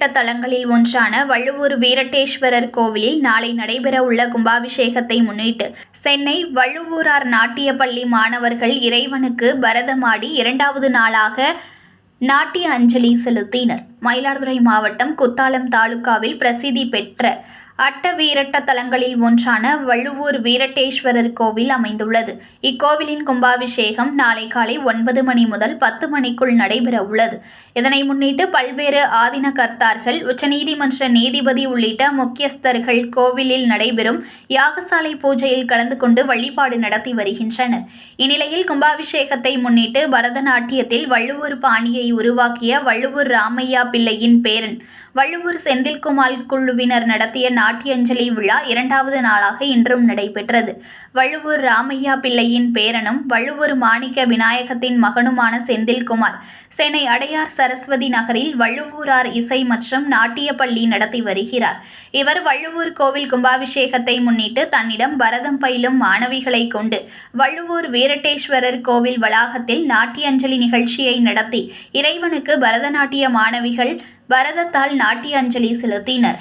வீரட்ட தலங்களில் ஒன்றான வள்ளுவூர் வீரட்டேஸ்வரர் கோவிலில் நாளை நடைபெறவுள்ள கும்பாபிஷேகத்தை முன்னிட்டு சென்னை வள்ளுவூரார் நாட்டிய பள்ளி மாணவர்கள் இறைவனுக்கு பரதமாடி இரண்டாவது நாளாக நாட்டிய அஞ்சலி செலுத்தினர். மயிலாடுதுறை மாவட்டம் குத்தாலம் தாலுகாவில் பிரசித்தி பெற்ற அட்டவீரட்ட தலங்களில் ஒன்றான வள்ளுவூர் வீரட்டேஸ்வரர் கோவில் அமைந்துள்ளது. இக்கோவிலின் கும்பாபிஷேகம் நாளை காலை 9 மணி முதல் 10 மணிக்குள் நடைபெற உள்ளது. இதனை முன்னிட்டு பல்வேறு ஆதீன கர்த்தார்கள், உச்சநீதிமன்ற நீதிபதி உள்ளிட்ட முக்கியஸ்தர்கள் கோவிலில் நடைபெறும் யாகசாலை பூஜையில் கலந்து கொண்டு வழிபாடு நடத்தி வருகின்றனர். இந்நிலையில் கும்பாபிஷேகத்தை முன்னிட்டு பரதநாட்டியத்தில் வள்ளுவூர் பாணியை உருவாக்கிய வள்ளுவூர் ராமையா பிள்ளையின் பேரன் வள்ளுவூர் செந்தில்குமார் குழுவினர் நடத்திய நாட்டியாஞ்சலி விழா இரண்டாவது நாளாக இன்றும் நடைபெற்றது. வள்ளுவூர் ராமையா பிள்ளையின் பேரனும் வள்ளுவூர் மாணிக்க விநாயகத்தின் மகனுமான செந்தில்குமார் சென்னை அடையார் சரஸ்வதி நகரில் வள்ளுவூரார் இசை மற்றும் நாட்டிய பள்ளி நடத்தி வருகிறார். இவர் வள்ளுவூர் கோவில் கும்பாபிஷேகத்தை முன்னிட்டு தன்னிடம் பரதம் பயிலும் மாணவிகளை கொண்டு வள்ளுவூர் வீரட்டேஸ்வரர் கோவில் வளாகத்தில் நாட்டியாஞ்சலி நிகழ்ச்சியை நடத்தி இறைவனுக்கு பரதநாட்டிய மாணவிகள் பரதத்தால் நாட்டியாஞ்சலி செலுத்தினர்.